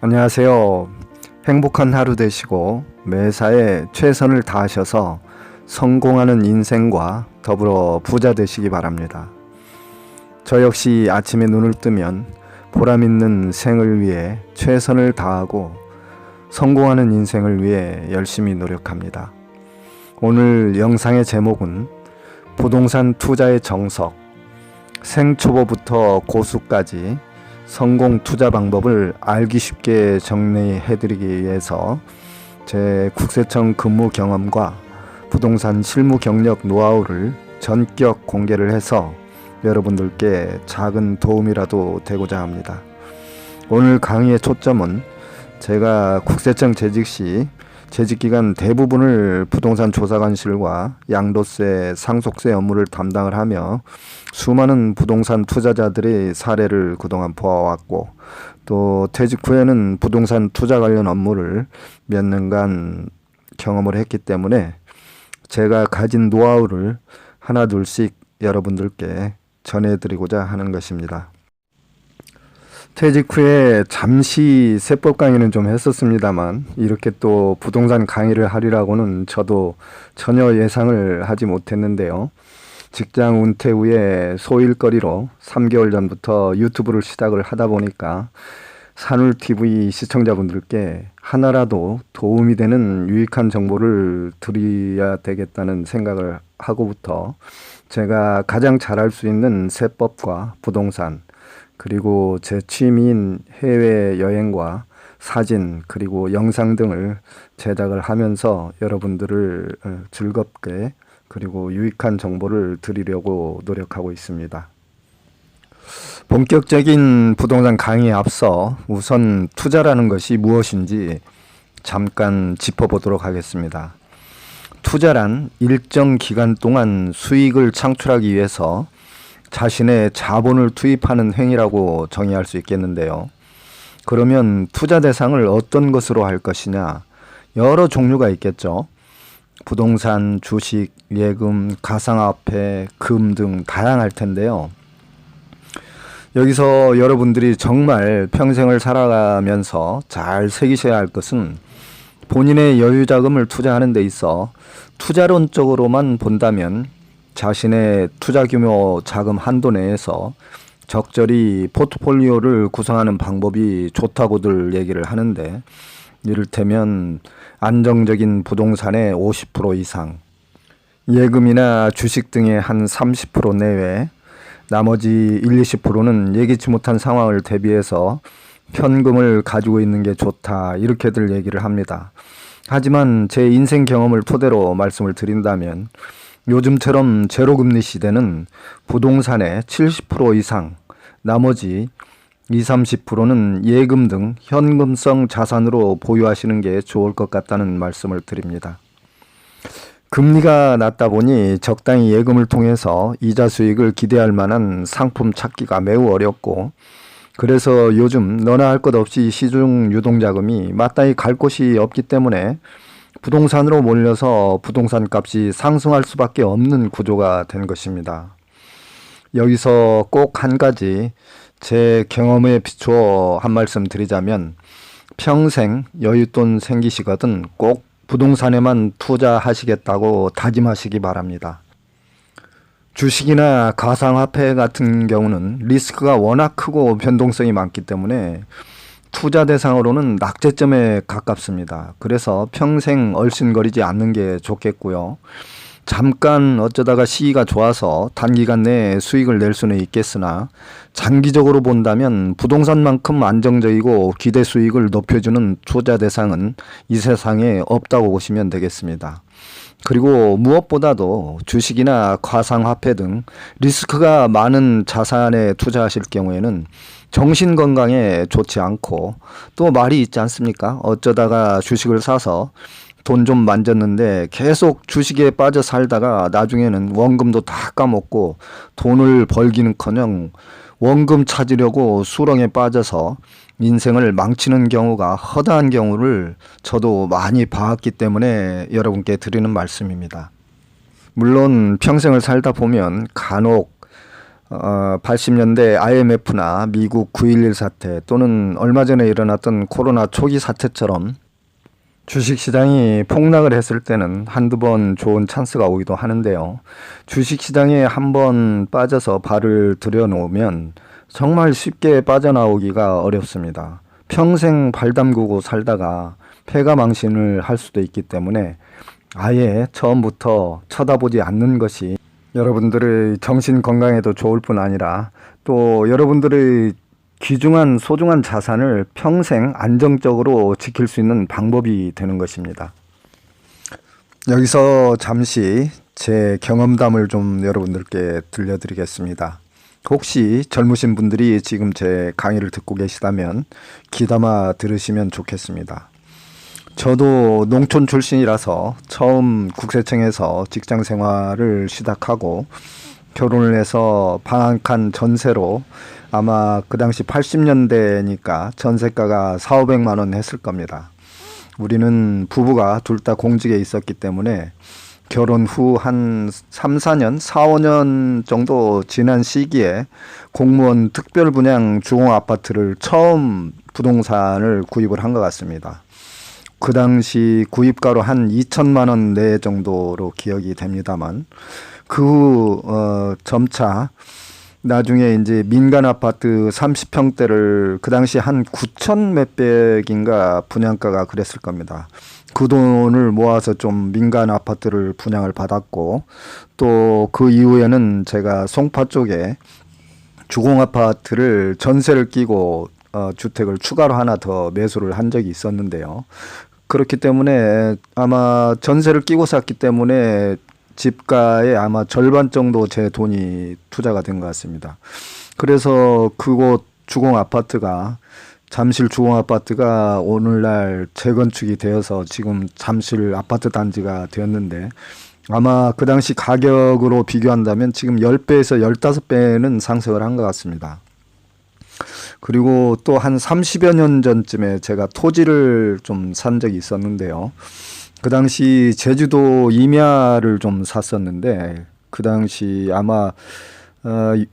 안녕하세요. 행복한 하루 되시고 매사에 최선을 다하셔서 성공하는 인생과 더불어 부자 되시기 바랍니다. 저 역시 아침에 눈을 뜨면 보람 있는 생을 위해 최선을 다하고 성공하는 인생을 위해 열심히 노력합니다. 오늘 영상의 제목은 부동산 투자의 정석, 생초보부터 고수까지 성공 투자 방법을 알기 쉽게 정리해드리기 위해서 제 국세청 근무 경험과 부동산 실무 경력 노하우를 전격 공개를 해서 여러분들께 작은 도움이라도 되고자 합니다. 오늘 강의의 초점은 제가 국세청 재직 시 재직기간 대부분을 부동산 조사관실과 양도세, 상속세 업무를 담당을 하며 수많은 부동산 투자자들의 사례를 그동안 보아왔고, 또 퇴직 후에는 부동산 투자 관련 업무를 몇 년간 경험을 했기 때문에 제가 가진 노하우를 하나둘씩 여러분들께 전해드리고자 하는 것입니다. 퇴직 후에 잠시 세법 강의는 좀 했었습니다만 이렇게 또 부동산 강의를 하리라고는 저도 전혀 예상을 하지 못했는데요. 직장 은퇴 후에 소일거리로 3개월 전부터 유튜브를 시작을 하다 보니까 산울TV 시청자분들께 하나라도 도움이 되는 유익한 정보를 드려야 되겠다는 생각을 하고부터 제가 가장 잘할 수 있는 세법과 부동산, 그리고 제 취미인 해외여행과 사진 그리고 영상 등을 제작을 하면서 여러분들을 즐겁게 그리고 유익한 정보를 드리려고 노력하고 있습니다. 본격적인 부동산 강의에 앞서 우선 투자라는 것이 무엇인지 잠깐 짚어보도록 하겠습니다. 투자란 일정 기간 동안 수익을 창출하기 위해서 자신의 자본을 투입하는 행위라고 정의할 수 있겠는데요. 그러면 투자 대상을 어떤 것으로 할 것이냐? 여러 종류가 있겠죠. 부동산, 주식, 예금, 가상화폐, 금 등 다양할 텐데요. 여기서 여러분들이 정말 평생을 살아가면서 잘 새기셔야 할 것은 본인의 여유 자금을 투자하는 데 있어 투자론적으로만 본다면 자신의 투자 규모 자금 한도 내에서 적절히 포트폴리오를 구성하는 방법이 좋다고들 얘기를 하는데, 이를테면 안정적인 부동산의 50% 이상, 예금이나 주식 등의 한 30% 내외, 나머지 1-20%는 예기치 못한 상황을 대비해서 현금을 가지고 있는 게 좋다, 이렇게들 얘기를 합니다. 하지만 제 인생 경험을 토대로 말씀을 드린다면 요즘처럼 제로금리 시대는 부동산의 70% 이상, 나머지 20-30%는 예금 등 현금성 자산으로 보유하시는 게 좋을 것 같다는 말씀을 드립니다. 금리가 낮다 보니 적당히 예금을 통해서 이자 수익을 기대할 만한 상품 찾기가 매우 어렵고, 그래서 요즘 너나 할 것 없이 시중 유동자금이 마땅히 갈 곳이 없기 때문에 부동산으로 몰려서 부동산 값이 상승할 수밖에 없는 구조가 된 것입니다. 여기서 꼭 한 가지 제 경험에 비추어 한 말씀 드리자면, 평생 여윳돈 생기시거든 꼭 부동산에만 투자하시겠다고 다짐하시기 바랍니다. 주식이나 가상화폐 같은 경우는 리스크가 워낙 크고 변동성이 많기 때문에 투자 대상으로는 낙제점에 가깝습니다. 그래서 평생 얼씬거리지 않는 게 좋겠고요. 잠깐 어쩌다가 시기가 좋아서 단기간 내에 수익을 낼 수는 있겠으나 장기적으로 본다면 부동산만큼 안정적이고 기대 수익을 높여주는 투자 대상은 이 세상에 없다고 보시면 되겠습니다. 그리고 무엇보다도 주식이나 가상화폐 등 리스크가 많은 자산에 투자하실 경우에는 정신건강에 좋지 않고, 또 말이 있지 않습니까? 어쩌다가 주식을 사서 돈 좀 만졌는데 계속 주식에 빠져 살다가 나중에는 원금도 다 까먹고 돈을 벌기는커녕 원금 찾으려고 수렁에 빠져서 인생을 망치는 경우가 허다한 경우를 저도 많이 봐왔기 때문에 여러분께 드리는 말씀입니다. 물론 평생을 살다 보면 간혹 80년대 IMF나 미국 9.11 사태 또는 얼마 전에 일어났던 코로나 초기 사태처럼 주식시장이 폭락을 했을 때는 한두 번 좋은 찬스가 오기도 하는데요. 주식시장에 한번 빠져서 발을 들여놓으면 정말 쉽게 빠져나오기가 어렵습니다. 평생 발 담그고 살다가 패가망신을 할 수도 있기 때문에 아예 처음부터 쳐다보지 않는 것이 여러분들의 정신 건강에도 좋을 뿐 아니라 또 여러분들의 귀중한 소중한 자산을 평생 안정적으로 지킬 수 있는 방법이 되는 것입니다. 여기서 잠시 제 경험담을 좀 여러분들께 들려드리겠습니다. 혹시 젊으신 분들이 지금 제 강의를 듣고 계시다면 귀담아 들으시면 좋겠습니다. 저도 농촌 출신이라서 처음 국세청에서 직장 생활을 시작하고 결혼을 해서 방 한 칸 전세로 아마 그 당시 80년대니까 전세가가 4,500만 원 했을 겁니다. 우리는 부부가 둘 다 공직에 있었기 때문에 결혼 후 한 3, 4년, 4, 5년 정도 지난 시기에 공무원 특별분양 주공아파트를 처음 부동산을 구입을 한 것 같습니다. 그 당시 구입가로 한 2천만 원 내 정도로 기억이 됩니다만 그 후 점차 나중에 이제 민간 아파트 30평대를 그 당시 한 9천 몇백인가 분양가가 그랬을 겁니다. 그 돈을 모아서 좀 민간 아파트를 분양을 받았고 또 그 이후에는 제가 송파 쪽에 주공 아파트를 전세를 끼고 주택을 추가로 하나 더 매수를 한 적이 있었는데요. 그렇기 때문에 아마 전세를 끼고 샀기 때문에 집가의 아마 절반 정도 제 돈이 투자가 된 것 같습니다. 그래서 그곳 주공 아파트가 잠실 주공 아파트가 오늘날 재건축이 되어서 지금 잠실 아파트 단지가 되었는데 아마 그 당시 가격으로 비교한다면 지금 10배에서 15배는 상승을 한 것 같습니다. 그리고 또 한 30여 년 전쯤에 제가 토지를 좀 산 적이 있었는데요. 그 당시 제주도 임야를 좀 샀었는데 그 당시 아마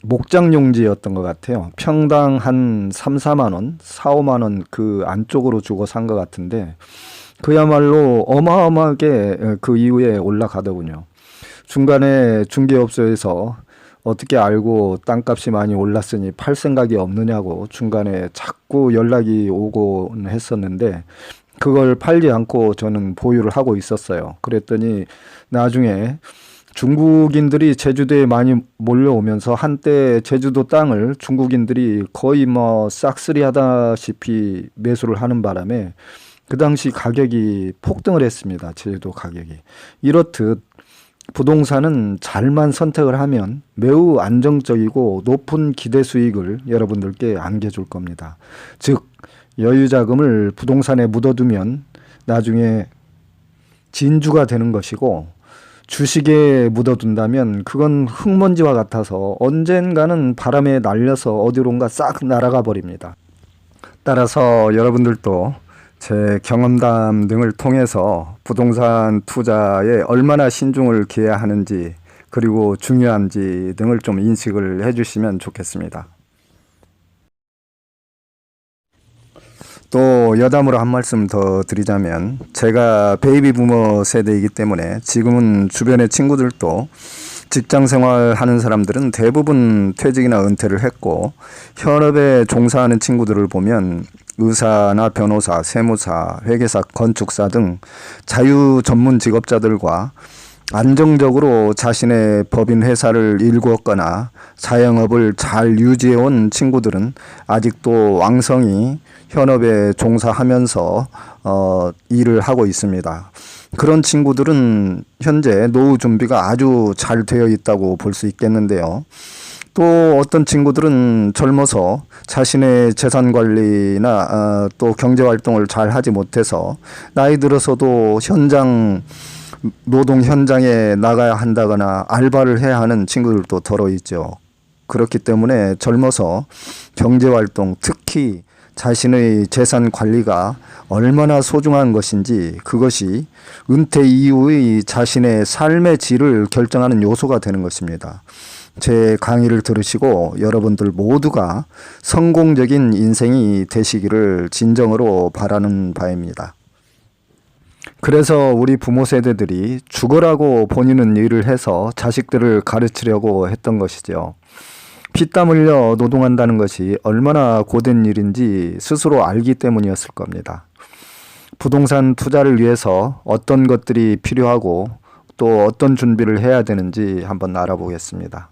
목장용지였던 것 같아요. 평당 한 3, 4만 원, 4, 5만 원 그 안쪽으로 주고 산 것 같은데 그야말로 어마어마하게 그 이후에 올라가더군요. 중간에 중개업소에서 어떻게 알고 땅값이 많이 올랐으니 팔 생각이 없느냐고 중간에 자꾸 연락이 오곤 했었는데 그걸 팔지 않고 저는 보유를 하고 있었어요. 그랬더니 나중에 중국인들이 제주도에 많이 몰려오면서 한때 제주도 땅을 중국인들이 거의 뭐 싹쓸이 하다시피 매수를 하는 바람에 그 당시 가격이 폭등을 했습니다. 제주도 가격이. 이렇듯 부동산은 잘만 선택을 하면 매우 안정적이고 높은 기대 수익을 여러분들께 안겨줄 겁니다. 즉 여유 자금을 부동산에 묻어두면 나중에 진주가 되는 것이고 주식에 묻어둔다면 그건 흙먼지와 같아서 언젠가는 바람에 날려서 어디론가 싹 날아가 버립니다. 따라서 여러분들도 제 경험담 등을 통해서 부동산 투자에 얼마나 신중을 기해야 하는지 그리고 중요한지 등을 좀 인식을 해주시면 좋겠습니다. 또 여담으로 한 말씀 더 드리자면 제가 베이비 부머 세대이기 때문에 지금은 주변의 친구들도 직장 생활하는 사람들은 대부분 퇴직이나 은퇴를 했고 현업에 종사하는 친구들을 보면 의사나 변호사, 세무사, 회계사, 건축사 등 자유 전문 직업자들과 안정적으로 자신의 법인 회사를 일구었거나 자영업을 잘 유지해온 친구들은 아직도 왕성히 현업에 종사하면서 일을 하고 있습니다. 그런 친구들은 현재 노후 준비가 아주 잘 되어 있다고 볼 수 있겠는데요. 또 어떤 친구들은 젊어서 자신의 재산 관리나 또 경제 활동을 잘 하지 못해서 나이 들어서도 노동 현장에 나가야 한다거나 알바를 해야 하는 친구들도 더러 있죠. 그렇기 때문에 젊어서 경제 활동, 특히 자신의 재산 관리가 얼마나 소중한 것인지 그것이 은퇴 이후의 자신의 삶의 질을 결정하는 요소가 되는 것입니다. 제 강의를 들으시고 여러분들 모두가 성공적인 인생이 되시기를 진정으로 바라는 바입니다. 그래서 우리 부모 세대들이 죽으라고 본인은 일을 해서 자식들을 가르치려고 했던 것이죠. 피땀 흘려 노동한다는 것이 얼마나 고된 일인지 스스로 알기 때문이었을 겁니다. 부동산 투자를 위해서 어떤 것들이 필요하고 또 어떤 준비를 해야 되는지 한번 알아보겠습니다.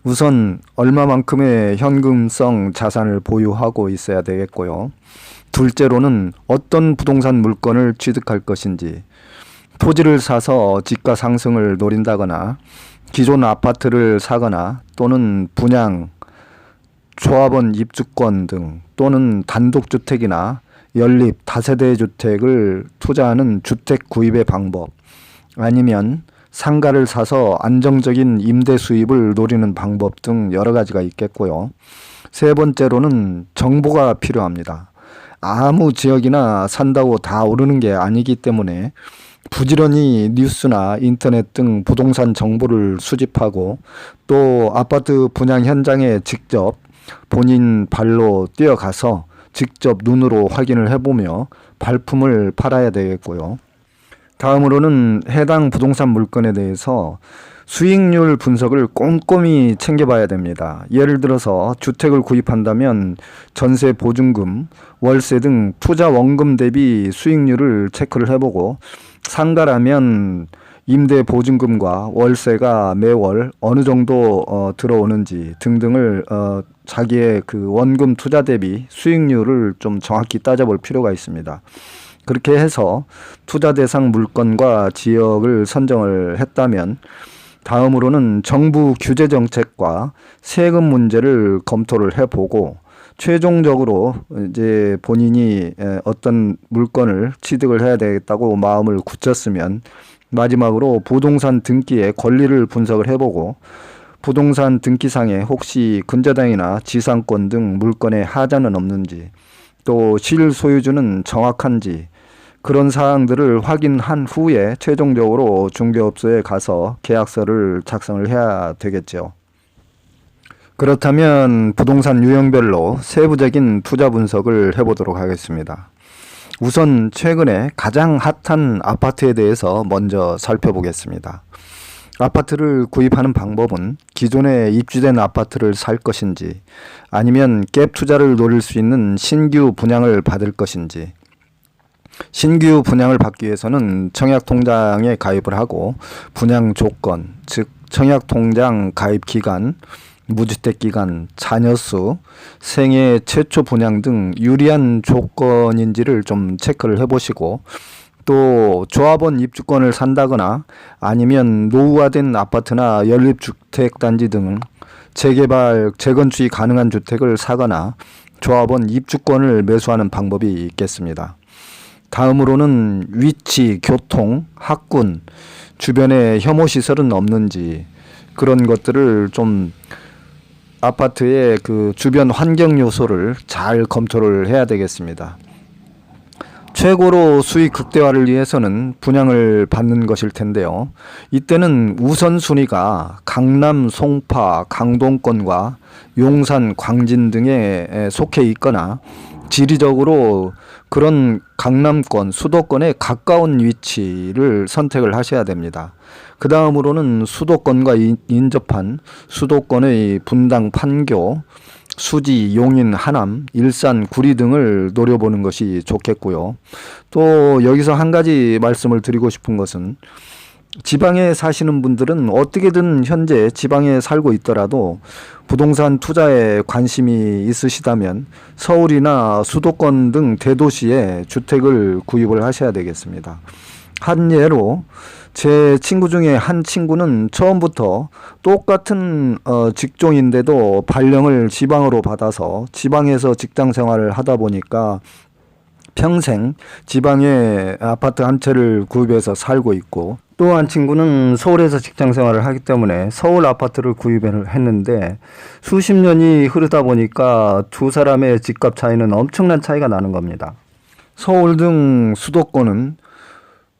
우선 얼마만큼의 현금성 자산을 보유하고 있어야 되겠고요. 둘째로는 어떤 부동산 물건을 취득할 것인지, 토지를 사서 지가 상승을 노린다거나 기존 아파트를 사거나 또는 분양, 조합원 입주권 등 또는 단독주택이나 연립 다세대 주택을 투자하는 주택 구입의 방법, 아니면 상가를 사서 안정적인 임대 수입을 노리는 방법 등 여러 가지가 있겠고요. 세 번째로는 정보가 필요합니다. 아무 지역이나 산다고 다 오르는 게 아니기 때문에 부지런히 뉴스나 인터넷 등 부동산 정보를 수집하고 또 아파트 분양 현장에 직접 본인 발로 뛰어가서 직접 눈으로 확인을 해보며 발품을 팔아야 되겠고요. 다음으로는 해당 부동산 물건에 대해서 수익률 분석을 꼼꼼히 챙겨봐야 됩니다. 예를 들어서 주택을 구입한다면 전세 보증금, 월세 등 투자 원금 대비 수익률을 체크를 해보고, 상가라면 임대 보증금과 월세가 매월 어느 정도 들어오는지 등등을 자기의 그 원금 투자 대비 수익률을 좀 정확히 따져볼 필요가 있습니다. 그렇게 해서 투자 대상 물건과 지역을 선정을 했다면 다음으로는 정부 규제 정책과 세금 문제를 검토를 해보고 최종적으로 이제 본인이 어떤 물건을 취득을 해야 되겠다고 마음을 굳혔으면 마지막으로 부동산 등기의 권리를 분석을 해보고 부동산 등기상에 혹시 근저당이나 지상권 등 물건의 하자는 없는지, 또 실소유주는 정확한지, 그런 사항들을 확인한 후에 최종적으로 중개업소에 가서 계약서를 작성을 해야 되겠죠. 그렇다면 부동산 유형별로 세부적인 투자 분석을 해보도록 하겠습니다. 우선 최근에 가장 핫한 아파트에 대해서 먼저 살펴보겠습니다. 아파트를 구입하는 방법은 기존에 입주된 아파트를 살 것인지, 아니면 갭 투자를 노릴 수 있는 신규 분양을 받을 것인지, 신규 분양을 받기 위해서는 청약통장에 가입을 하고 분양 조건, 즉 청약통장 가입 기간, 무주택 기간, 자녀수, 생애 최초 분양 등 유리한 조건인지를 좀 체크를 해보시고, 또 조합원 입주권을 산다거나 아니면 노후화된 아파트나 연립주택단지 등 재개발, 재건축이 가능한 주택을 사거나 조합원 입주권을 매수하는 방법이 있겠습니다. 다음으로는 위치, 교통, 학군, 주변에 혐오시설은 없는지, 그런 것들을 좀 아파트의 그 주변 환경 요소를 잘 검토를 해야 되겠습니다. 최고로 수익 극대화를 위해서는 분양을 받는 것일 텐데요. 이때는 우선순위가 강남, 송파, 강동권과 용산, 광진 등에 속해 있거나 지리적으로 그런 강남권, 수도권에 가까운 위치를 선택을 하셔야 됩니다. 그 다음으로는 수도권과 인접한 수도권의 분당, 판교, 수지, 용인, 하남, 일산, 구리 등을 노려보는 것이 좋겠고요. 또 여기서 한 가지 말씀을 드리고 싶은 것은, 지방에 사시는 분들은 어떻게든 현재 지방에 살고 있더라도 부동산 투자에 관심이 있으시다면 서울이나 수도권 등 대도시에 주택을 구입을 하셔야 되겠습니다. 한 예로 제 친구 중에 한 친구는 처음부터 똑같은 직종인데도 발령을 지방으로 받아서 지방에서 직장 생활을 하다 보니까 평생 지방에 아파트 한 채를 구입해서 살고 있고, 또 한 친구는 서울에서 직장 생활을 하기 때문에 서울 아파트를 구입을 했는데 수십 년이 흐르다 보니까 두 사람의 집값 차이는 엄청난 차이가 나는 겁니다. 서울 등 수도권은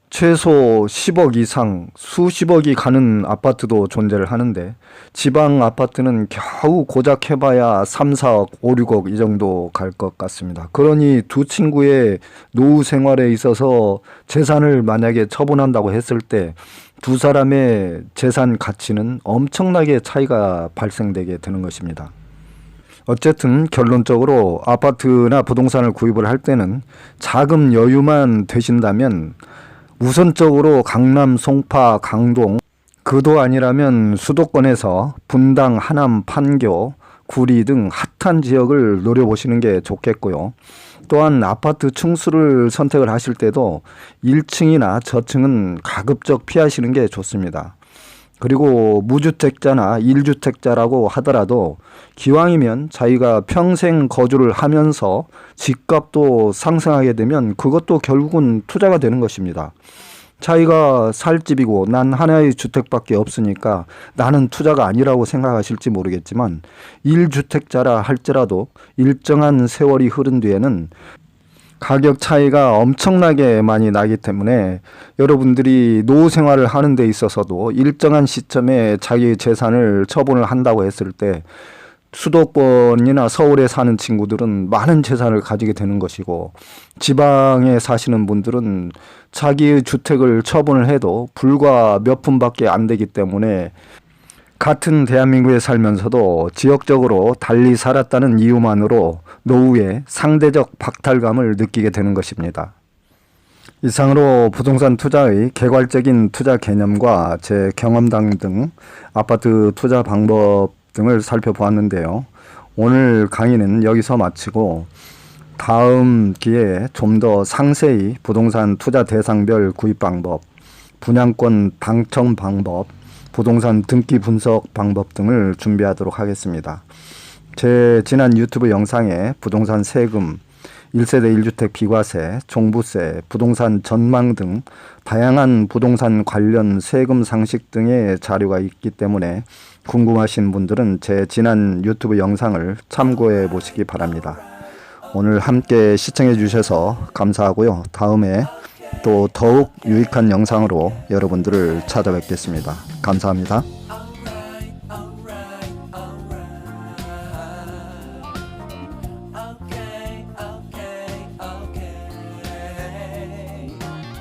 최소 10억 이상 수십억이 가는 아파트도 존재를 하는데 지방 아파트는 겨우 고작 해봐야 3, 4억, 5, 6억 이 정도 갈 것 같습니다. 그러니 두 친구의 노후 생활에 있어서 재산을 만약에 처분한다고 했을 때 두 사람의 재산 가치는 엄청나게 차이가 발생되게 되는 것입니다. 어쨌든 결론적으로 아파트나 부동산을 구입을 할 때는 자금 여유만 되신다면 우선적으로 강남, 송파, 강동, 그도 아니라면 수도권에서 분당, 하남, 판교, 구리 등 핫한 지역을 노려보시는 게 좋겠고요. 또한 아파트 층수를 선택을 하실 때도 1층이나 저층은 가급적 피하시는 게 좋습니다. 그리고 무주택자나 1주택자라고 하더라도 기왕이면 자기가 평생 거주를 하면서 집값도 상승하게 되면 그것도 결국은 투자가 되는 것입니다. 자기가 살 집이고 난 하나의 주택밖에 없으니까 나는 투자가 아니라고 생각하실지 모르겠지만 1주택자라 할지라도 일정한 세월이 흐른 뒤에는 가격 차이가 엄청나게 많이 나기 때문에 여러분들이 노후 생활을 하는 데 있어서도 일정한 시점에 자기 재산을 처분을 한다고 했을 때 수도권이나 서울에 사는 친구들은 많은 재산을 가지게 되는 것이고 지방에 사시는 분들은 자기의 주택을 처분을 해도 불과 몇 푼밖에 안 되기 때문에 같은 대한민국에 살면서도 지역적으로 달리 살았다는 이유만으로 노후에 상대적 박탈감을 느끼게 되는 것입니다. 이상으로 부동산 투자의 개괄적인 투자 개념과 제 경험담 등 아파트 투자 방법 등을 살펴보았는데요. 오늘 강의는 여기서 마치고 다음 기회에 좀 더 상세히 부동산 투자 대상별 구입 방법, 분양권 당첨 방법, 부동산 등기 분석 방법 등을 준비하도록 하겠습니다. 제 지난 유튜브 영상에 부동산 세금, 1세대 1주택 비과세, 종부세, 부동산 전망 등 다양한 부동산 관련 세금 상식 등의 자료가 있기 때문에 궁금하신 분들은 제 지난 유튜브 영상을 참고해 보시기 바랍니다. 오늘 함께 시청해 주셔서 감사하고요. 다음에 또 더욱 유익한 영상으로 여러분들을 찾아뵙겠습니다. 감사합니다.